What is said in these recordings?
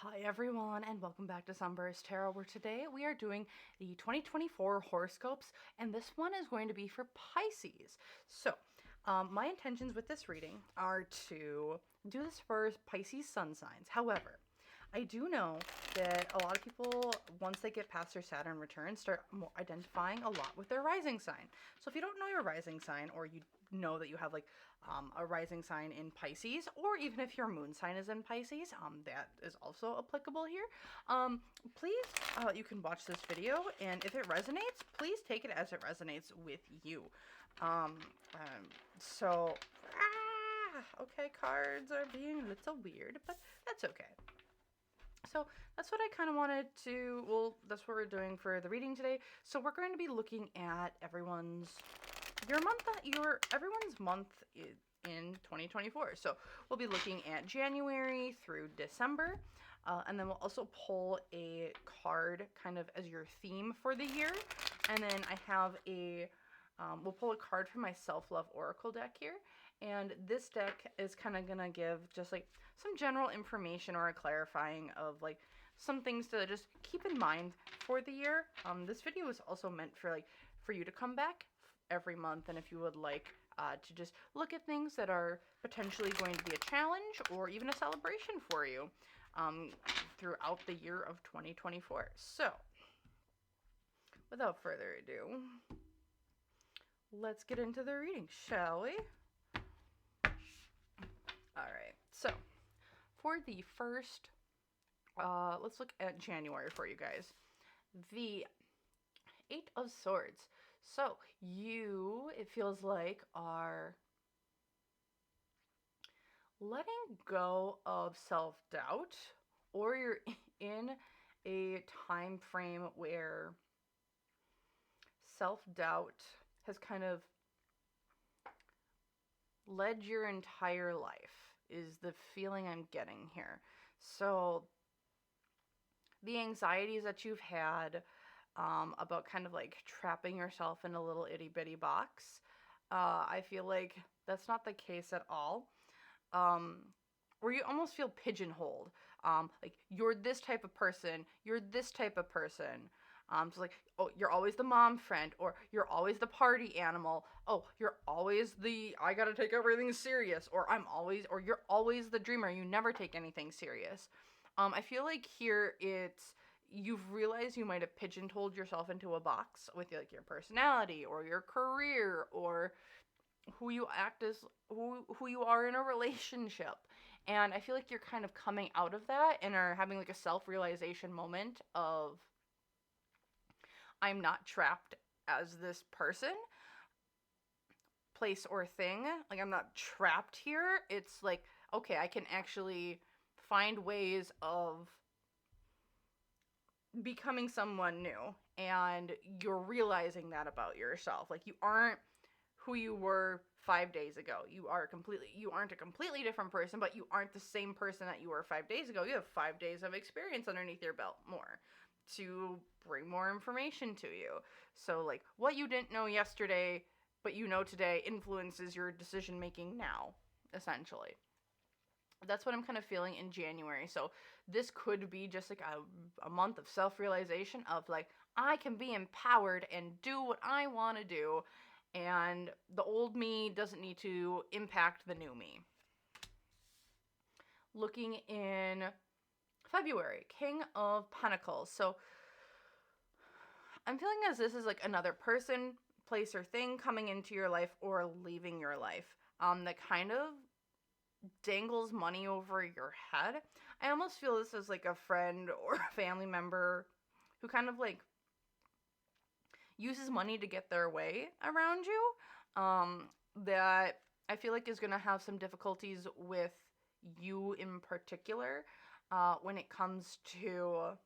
Hi everyone, and welcome back to SunBurst Tarot, where today we are doing the 2024 horoscopes, and this one is going to be for Pisces. So, my intentions with this reading are to do this for Pisces sun signs. However, I do know that a lot of people, once they get past their Saturn return, start identifying a lot with their rising sign. So if you don't know your rising sign, or you know that you have like a rising sign in Pisces, or even if your moon sign is in Pisces, that is also applicable here. Please, you can watch this video, and if it resonates, please take it as it resonates with you. Okay, cards are being a little weird, but that's okay. So that's what I kind of wanted to, well, that's what we're doing for the reading today. So we're going to be looking at everyone's month in 2024. So we'll be looking at January through December, and then we'll also pull a card kind of as your theme for the year. And then I have we'll pull a card from my self-love oracle deck here. And this deck is kind of gonna give just like some general information or a clarifying of like some things to just keep in mind for the year. This video is also meant for you to come back every month, and if you would like to just look at things that are potentially going to be a challenge or even a celebration for you throughout the year of 2024. So, without further ado, let's get into the reading, shall we? Alright, so for the first, let's look at January for you guys. The Eight of Swords. So you, it feels like, are letting go of self-doubt, or you're in a time frame where self-doubt has kind of led your entire life, is the feeling I'm getting here. So the anxieties that you've had about kind of like trapping yourself in a little itty bitty box, I feel like that's not the case at all. Where you almost feel pigeonholed. Like you're this type of person, you're this type of person. So like, oh, you're always the mom friend, or you're always the party animal. Oh, you're always the, I gotta take everything serious, or you're always the dreamer. You never take anything serious. I feel like here you've realized you might have pigeonholed yourself into a box with like your personality or your career or who you act as, who you are in a relationship. And I feel like you're kind of coming out of that and are having like a self-realization moment of, I'm not trapped as this person, place, or thing. Like, I'm not trapped here. It's like, okay, I can actually find ways of becoming someone new. And you're realizing that about yourself. Like, you aren't who you were 5 days ago. You aren't a completely different person, but you aren't the same person that you were 5 days ago. You have 5 days of experience underneath your belt more to bring more information to you. So like what you didn't know yesterday, but you know today, influences your decision making now, essentially. That's what I'm kind of feeling in January. So this could be just like a month of self-realization of like, I can be empowered and do what I want to do, and the old me doesn't need to impact the new me. Looking in February, King of Pentacles. So I'm feeling as this is like another person, place, or thing coming into your life or leaving your life that kind of dangles money over your head. I almost feel this as like a friend or a family member who kind of like uses money to get their way around you, that I feel like is going to have some difficulties with you in particular when it comes to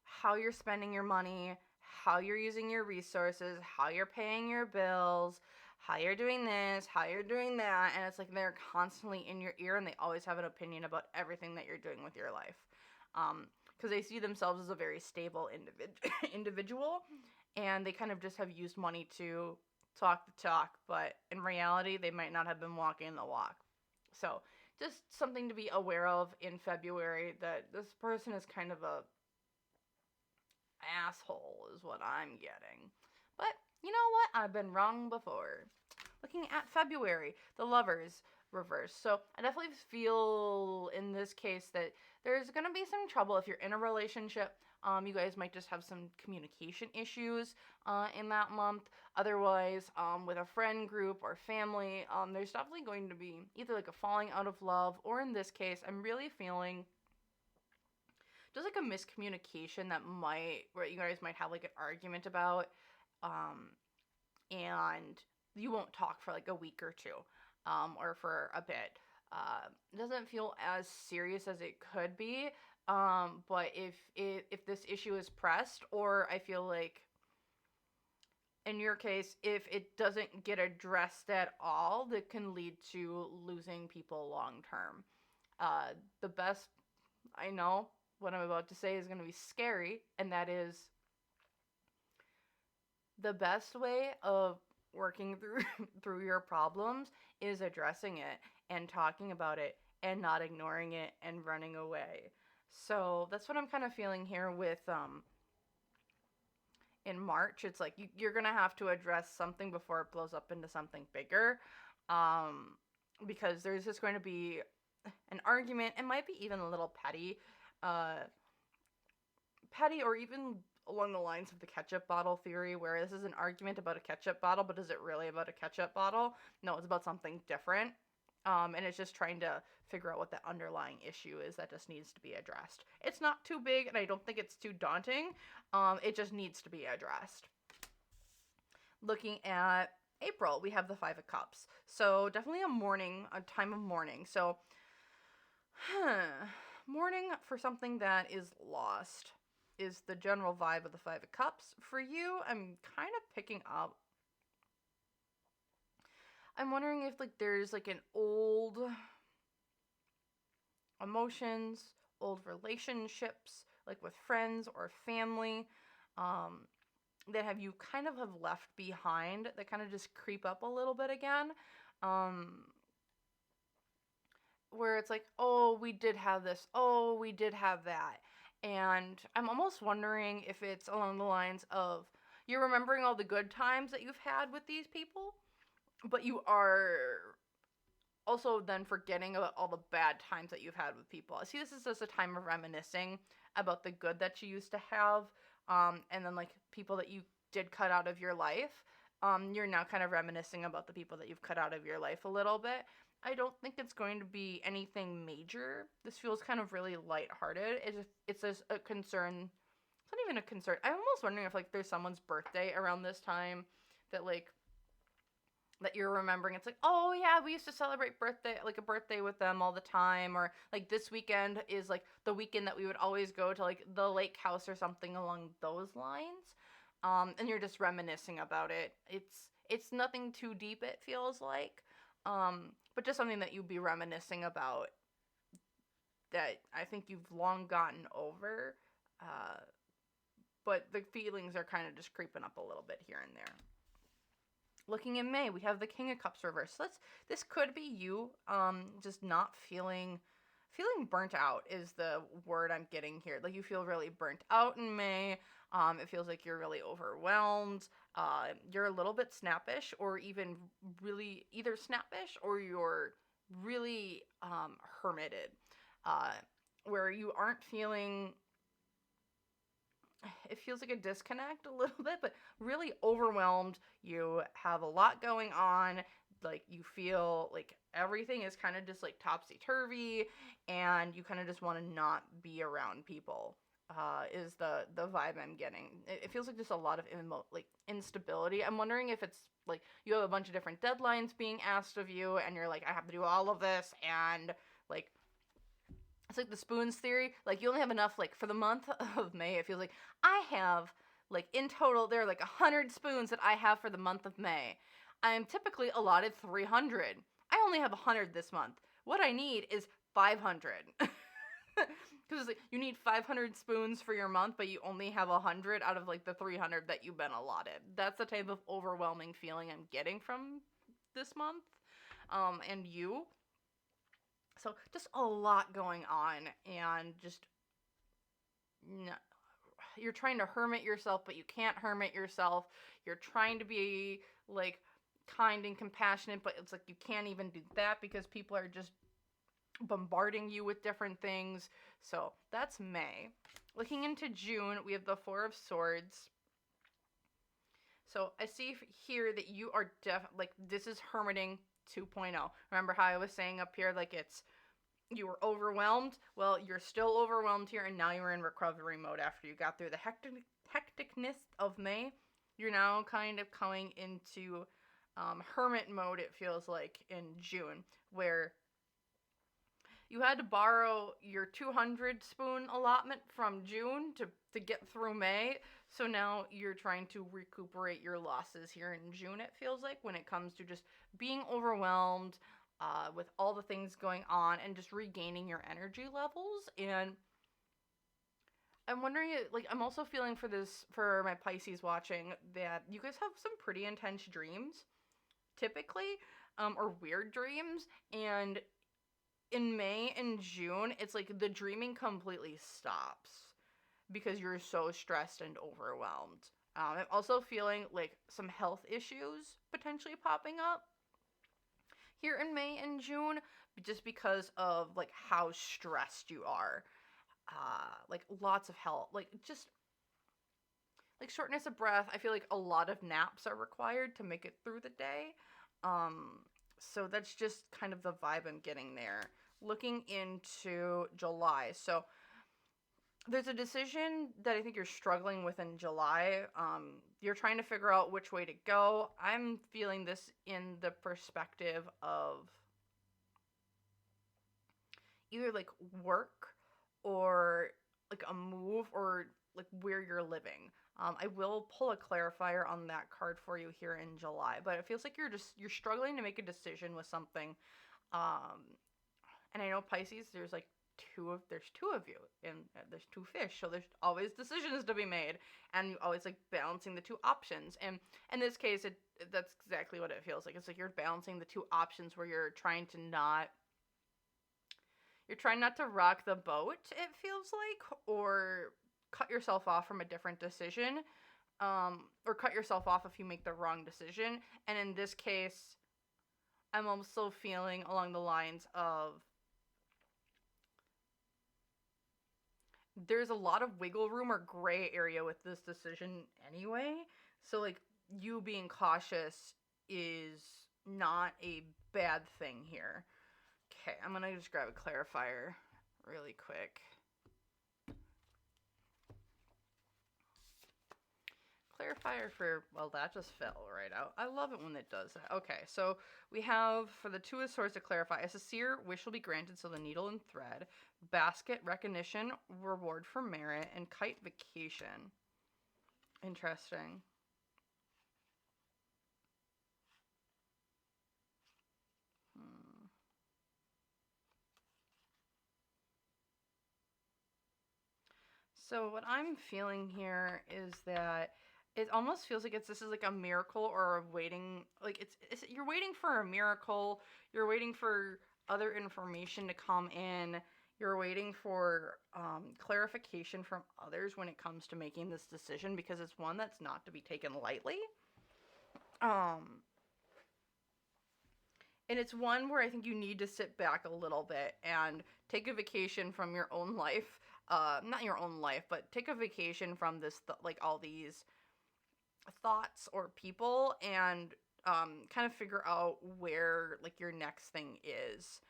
how you're spending your money, how you're using your resources, how you're paying your bills, how you're doing this, how you're doing that. And it's like they're constantly in your ear and they always have an opinion about everything that you're doing with your life. Because they see themselves as a very stable individual, and they kind of just have used money to talk the talk, but in reality, they might not have been walking the walk. So just something to be aware of in February, that this person is kind of a asshole is what I'm getting. But you know what? I've been wrong before. Looking at February, the Lovers reverse. So I definitely feel in this case that there's going to be some trouble if you're in a relationship. You guys might just have some communication issues in that month. Otherwise, with a friend group or family, there's definitely going to be either like a falling out of love, or in this case, I'm really feeling just like a miscommunication where you guys might have like an argument about, and you won't talk for like a week or two, or for a bit. It doesn't feel as serious as it could be, but if this issue is pressed, or I feel like in your case, if it doesn't get addressed at all, that can lead to losing people long term. The best, I know what I'm about to say is going to be scary, and that is the best way of working through your problems is addressing it and talking about it and not ignoring it and running away. So that's what I'm kind of feeling here with in March. It's like you're gonna have to address something before it blows up into something bigger, because there's just going to be an argument. It might be even a little petty, or even along the lines of the ketchup bottle theory, where this is an argument about a ketchup bottle, but is it really about a ketchup bottle? No, it's about something different. And it's just trying to figure out what the underlying issue is that just needs to be addressed. It's not too big, and I don't think it's too daunting. It just needs to be addressed. Looking at April, we have the Five of Cups. So definitely a time of mourning. So, mourning for something that is lost is the general vibe of the Five of Cups. For you, I'm kind of picking up, I'm wondering if like there's like an old emotions, old relationships, like with friends or family, that you kind of have left behind, that kind of just creep up a little bit again. Where it's like, oh, we did have this, oh, we did have that. And I'm almost wondering if it's along the lines of you're remembering all the good times that you've had with these people, but you are also then forgetting about all the bad times that you've had with people. I see this as just a time of reminiscing about the good that you used to have, and then like people that you did cut out of your life. You're now kind of reminiscing about the people that you've cut out of your life a little bit. I don't think it's going to be anything major. This feels kind of really lighthearted. It's just a concern. It's not even a concern. I'm almost wondering if like there's someone's birthday around this time that like that you're remembering. It's like, oh yeah, we used to celebrate a birthday with them all the time, or like this weekend is like the weekend that we would always go to like the lake house or something along those lines. And you're just reminiscing about it. It's nothing too deep, it feels like. But just something that you'd be reminiscing about that I think you've long gotten over. But the feelings are kind of just creeping up a little bit here and there. Looking in May, we have the King of Cups reversed. So this could be you, just not feeling burnt out is the word I'm getting here. Like you feel really burnt out in May. It feels like you're really overwhelmed. You're a little bit snappish, or even really either snappish or you're really hermited, where you aren't feeling. It feels like a disconnect a little bit, but really overwhelmed. You have a lot going on. Like you feel like everything is kind of just like topsy-turvy, and you kind of just want to not be around people, is the vibe I'm getting. It feels like just a lot of instability. I'm wondering if it's like you have a bunch of different deadlines being asked of you, and you're like, I have to do all of this, and like it's like the spoons theory. Like you only have enough like for the month of May. It feels like I have like in total there are like 100 spoons that I have for the month of May. I am typically allotted 300. I only have 100 this month. What I need is 500. Because like, you need 500 spoons for your month, but you only have 100 out of like the 300 that you've been allotted. That's the type of overwhelming feeling I'm getting from this month. And you. So just a lot going on, and just no, you're trying to hermit yourself, but you can't hermit yourself. You're trying to be like kind and compassionate, but it's like you can't even do that because people are just bombarding you with different things. So that's May. Looking into June, we have the Four of Swords. So I see here that you are like this is hermiting 2.0. Remember how I was saying up here, like you were overwhelmed? Well, you're still overwhelmed here, and now you're in recovery mode after you got through the hecticness of May. You're now kind of coming into hermit mode, it feels like, in June, where you had to borrow your 200 spoon allotment from June to get through May. So now you're trying to recuperate your losses here in June, it feels like, when it comes to just being overwhelmed with all the things going on and just regaining your energy levels. And I'm wondering, like, I'm also feeling for my Pisces watching, that you guys have some pretty intense dreams, typically, or weird dreams. And in May and June, it's like the dreaming completely stops because you're so stressed and overwhelmed. I'm also feeling like some health issues potentially popping up here in May and June, just because of like how stressed you are. Like lots of health, like just like shortness of breath. I feel like a lot of naps are required to make it through the day. So that's just kind of the vibe I'm getting there. Looking into July. So there's a decision that I think you're struggling with in July. You're trying to figure out which way to go. I'm feeling this in the perspective of either like work or like a move or like where you're living. I will pull a clarifier on that card for you here in July, but it feels like you're struggling to make a decision with something. And I know Pisces, there's two of you, and there's two fish, so there's always decisions to be made, and you always like balancing the two options. And in this case, that's exactly what it feels like. It's like you're balancing the two options where you're trying not to rock the boat, it feels like, or cut yourself off from a different decision, or cut yourself off if you make the wrong decision. And in this case, I'm also feeling along the lines of there's a lot of wiggle room or gray area with this decision anyway. So like you being cautious is not a bad thing here. Okay, I'm gonna just grab a clarifier really quick. Clarifier for, well, that just fell right out. I love it when it does that. Okay, so we have for the Two of Swords to clarify: a sincere wish will be granted, so the needle and thread, basket, recognition, reward for merit, and kite, vacation. Interesting. So what I'm feeling here is that it almost feels like this is like a miracle or a waiting, like you're waiting for a miracle, you're waiting for other information to come in, you're waiting for clarification from others when it comes to making this decision, because it's one that's not to be taken lightly. And it's one where I think you need to sit back a little bit and take a vacation from your own life. Not your own life, but take a vacation from this, like all these thoughts or people, and kind of figure out where like your next thing is,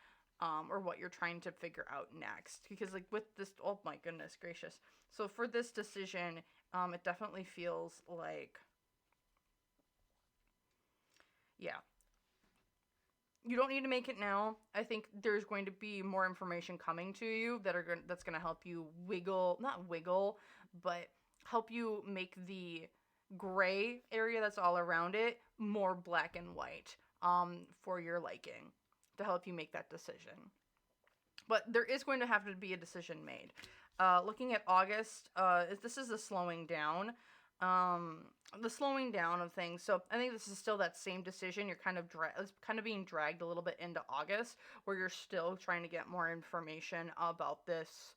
or what you're trying to figure out next. Because like with this, oh my goodness gracious. So for this decision, it definitely feels like, yeah, you don't need to make it now. I think there's going to be more information coming to you that's going to help you not wiggle, but help you make the gray area that's all around it more black and white, for your liking, to help you make that decision. But there is going to have to be a decision made. Looking at August, this is a slowing down. the slowing down of things. So I think this is still that same decision. You're kind of it's kind of being dragged a little bit into August, where you're still trying to get more information about this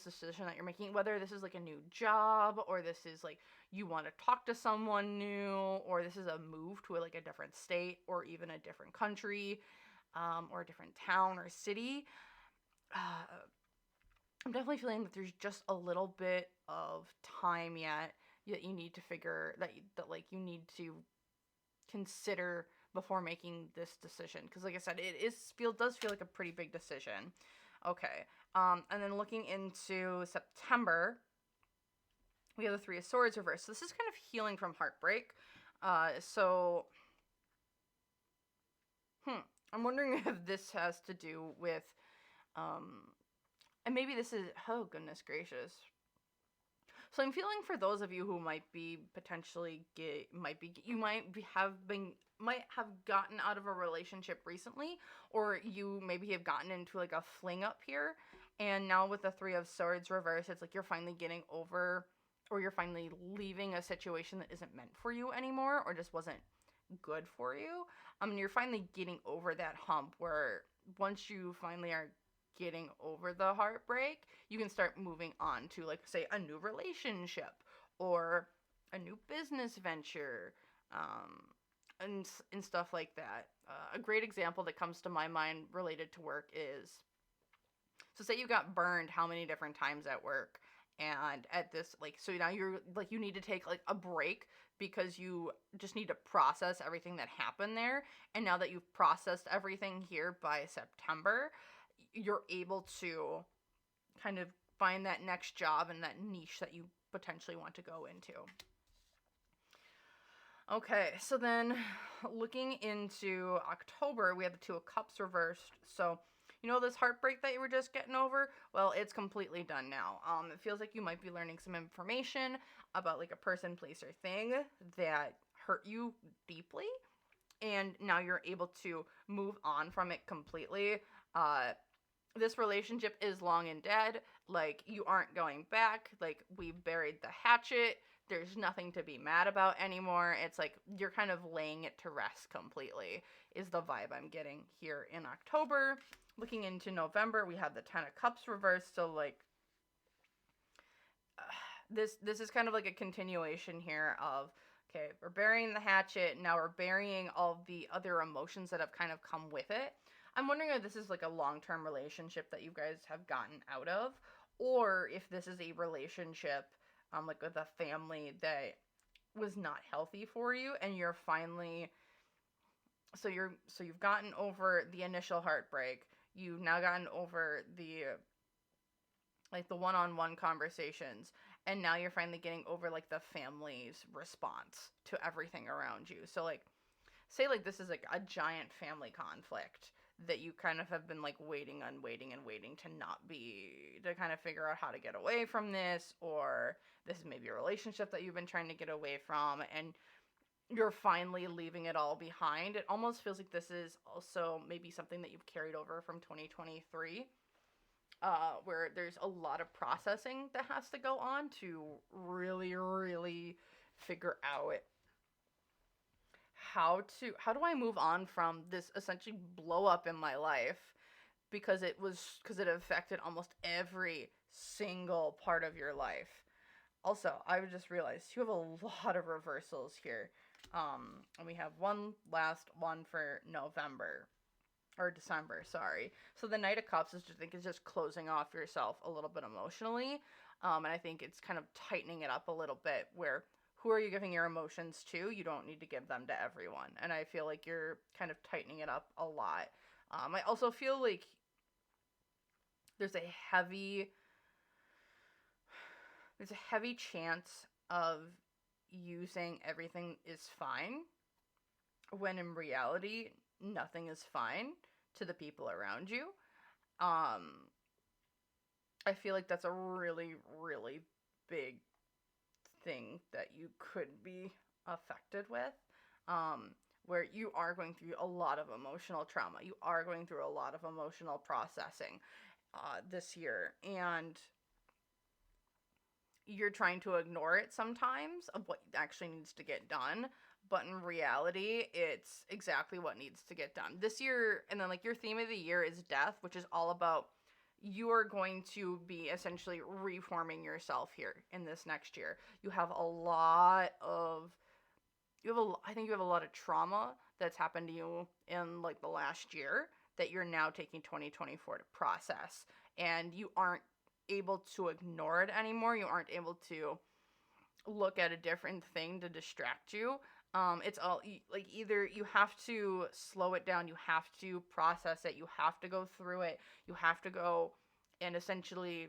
decision that you're making, whether this is like a new job, or this is like you want to talk to someone new, or this is a move to like a different state, or even a different country, or a different town or city. uh, I'm definitely feeling that there's just a little bit of time yet that you need to figure that like you need to consider before making this decision, because like I said, does feel like a pretty big decision. Okay. And then looking into September, we have the Three of Swords reversed. So this is kind of healing from heartbreak. So I'm wondering if this has to do with and maybe this is, oh goodness gracious. So I'm feeling for those of you who might be potentially might have gotten out of a relationship recently, or you maybe have gotten into like a fling up here, and now with the Three of Swords reverse, it's like you're finally getting over, or you're finally leaving a situation that isn't meant for you anymore, or just wasn't good for you. You're finally getting over that hump where once you finally are getting over the heartbreak, you can start moving on to, like, say, a new relationship or a new business venture, and stuff like that. A great example that comes to my mind related to work is, so say you got burned how many different times at work, and at this, like, so now you're like, you need to take like a break because you just need to process everything that happened there. And now that you've processed everything here by September, you're able to kind of find that next job and that niche that you potentially want to go into. Okay, so then looking into October, we have the Two of Cups reversed. So, you know, this heartbreak that you were just getting over? Well, it's completely done now. It feels like you might be learning some information about like a person, place, or thing that hurt you deeply, and now you're able to move on from it completely. This relationship is long and dead. Like, you aren't going back. Like, we buried the hatchet. There's nothing to be mad about anymore. It's like you're kind of laying it to rest completely, is the vibe I'm getting here in October. Looking into November, we have the Ten of Cups reversed. So like, this is kind of like a continuation here of, okay, we're burying the hatchet, now we're burying all the other emotions that have kind of come with it. I'm wondering if this is like a long-term relationship that you guys have gotten out of, or if this is a relationship like with a family that was not healthy for you, and you're finally, so you've gotten over the initial heartbreak. You've now gotten over the like the one-on-one conversations, and now you're finally getting over like the family's response to everything around you. So like, say like this is like a giant family conflict that you kind of have been like waiting to kind of figure out how to get away from this, or this is maybe a relationship that you've been trying to get away from, and you're finally leaving it all behind. It almost feels like this is also maybe something that you've carried over from 2023, where there's a lot of processing that has to go on to really, really figure out how do I move on from this essentially blow up in my life, because it affected almost every single part of your life. Also, I just realized you have a lot of reversals here. And we have one last one for November. Or December, sorry. So the Knight of Cups is just closing off yourself a little bit emotionally. And I think it's kind of tightening it up a little bit, where who are you giving your emotions to? You don't need to give them to everyone. And I feel like you're kind of tightening it up a lot. I also feel like there's a heavy chance of you saying everything is fine, when in reality, nothing is fine to the people around you. I feel like that's a really, really big thing that you could be affected with, where you are going through a lot of emotional trauma. You are going through a lot of emotional processing this year. And you're trying to ignore it sometimes of what actually needs to get done. But in reality, it's exactly what needs to get done. This year, and then like your theme of the year is death, which is all about you are going to be essentially reforming yourself here in this next year. You have a lot of I think you have a lot of trauma that's happened to you in like the last year that you're now taking 2024 to process, and you aren't able to ignore it anymore. You aren't able to look at a different thing to distract you. It's all like either you have to slow it down, you have to process it, you have to go through it, you have to go and essentially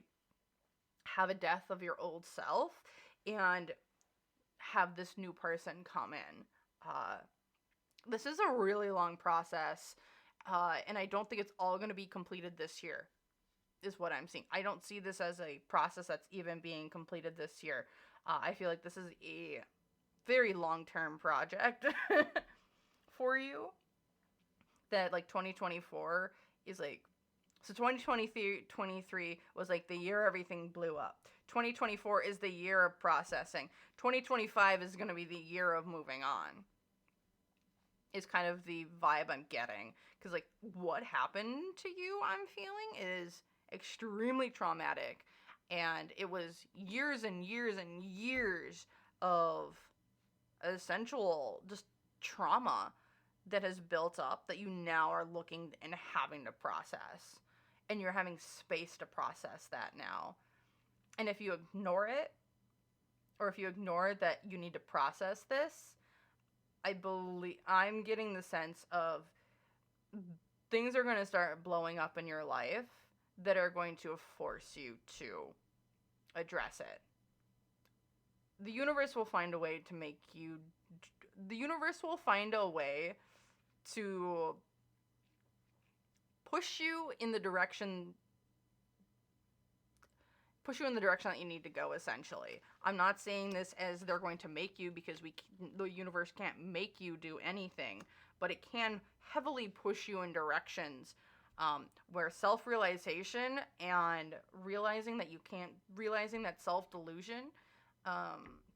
have a death of your old self and have this new person come in. This is a really long process, and I don't think it's all going to be completed this year, is what I'm seeing. I don't see this as a process that's even being completed this year. I feel like this is a very long-term project for you, that like 2024 is like, so 2023 was like the year everything blew up. 2024 is the year of processing. 2025 is going to be the year of moving on, is kind of the vibe I'm getting. Because like what happened to you, I'm feeling, is extremely traumatic. And it was years and years and years of essential just trauma that has built up that you now are looking and having to process. And you're having space to process that now. And if you ignore it, or if you ignore that you need to process this, I'm getting the sense of things are going to start blowing up in your life that are going to force you to address it. The universe will find a way to make you... The universe will find a way to push you in the direction that you need to go, essentially. I'm not saying this as they're going to make you, because the universe can't make you do anything, but it can heavily push you in directions where self-realization and realizing that self-delusion,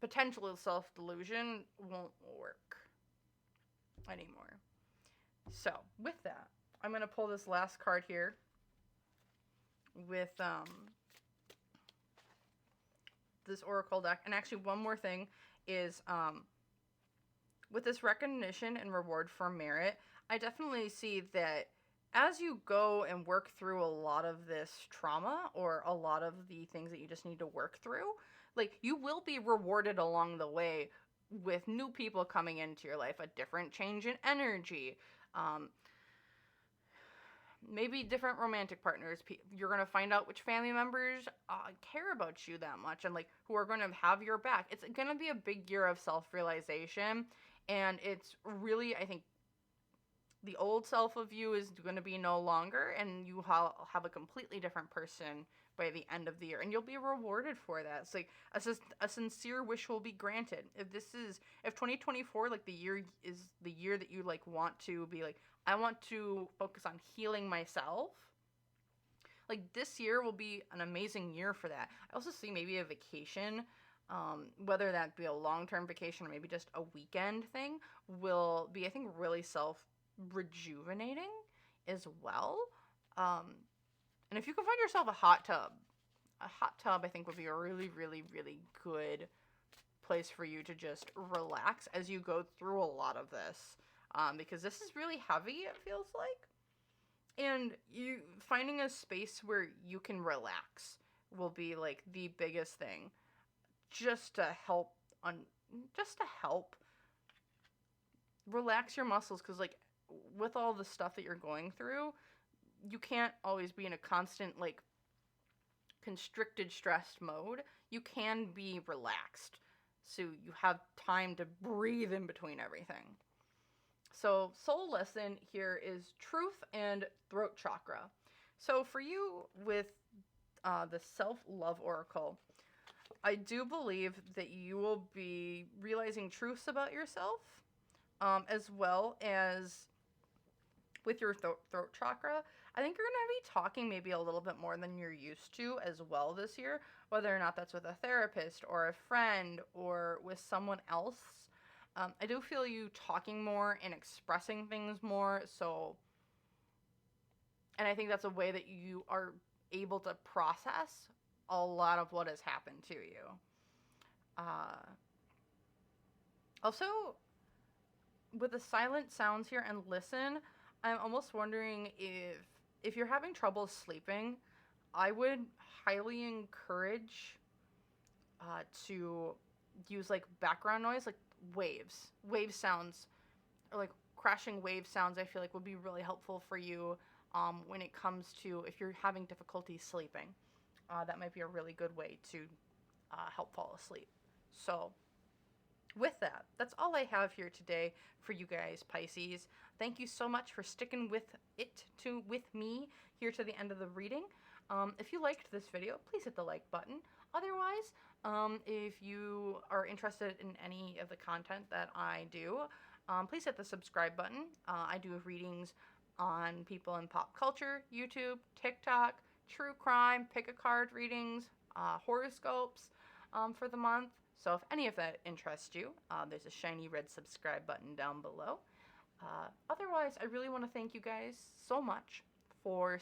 potential self-delusion, won't work anymore. So, with that, I'm going to pull this last card here with this oracle deck. And actually, one more thing is, with this recognition and reward for merit, I definitely see that as you go and work through a lot of this trauma, or a lot of the things that you just need to work through, like, you will be rewarded along the way with new people coming into your life, a different change in energy, maybe different romantic partners. You're going to find out which family members care about you that much, and like who are going to have your back. It's going to be a big year of self-realization, and it's really, I think, the old self of you is going to be no longer, and you have a completely different person by the end of the year, and you'll be rewarded for that. It's like a sincere wish will be granted. If 2024, like, the year is the year that you like want to be like, I want to focus on healing myself, like, this year will be an amazing year for that. I also see maybe a vacation, whether that be a long-term vacation or maybe just a weekend thing, will be, I think, really self-rejuvenating as well. And if you can find yourself a hot tub, I think would be a really, really, really good place for you to just relax as you go through a lot of this. Because this is really heavy, it feels like. And you finding a space where you can relax will be like the biggest thing. Just to help relax your muscles, because like with all the stuff that you're going through, you can't always be in a constant like constricted, stressed mode. You can be relaxed, so you have time to breathe in between everything. So soul lesson here is truth and throat chakra. So for you with the self-love oracle, I do believe that you will be realizing truths about yourself, as well as with your throat chakra. I think you're going to be talking maybe a little bit more than you're used to as well this year, whether or not that's with a therapist or a friend or with someone else. I do feel you talking more and expressing things more. So, and I think that's a way that you are able to process a lot of what has happened to you. Uh, Also, with the silent sounds here and listen, I'm almost wondering if you're having trouble sleeping, I would highly encourage to use like background noise, like wave sounds, or like crashing wave sounds. I feel like would be really helpful for you when it comes to if you're having difficulty sleeping. That might be a really good way to help fall asleep. So with that, that's all I have here today for you guys, Pisces. Thank you so much for sticking with me here to the end of the reading. If you liked this video, please hit the like button. Otherwise, if you are interested in any of the content that I do, please hit the subscribe button. I do readings on people in pop culture, YouTube, TikTok, true crime, pick a card readings, horoscopes for the month. So if any of that interests you, there's a shiny red subscribe button down below. Otherwise, I really want to thank you guys so much for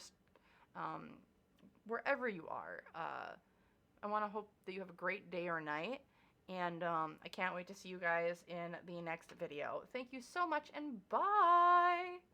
wherever you are. I want to hope that you have a great day or night, and I can't wait to see you guys in the next video. Thank you so much, and bye!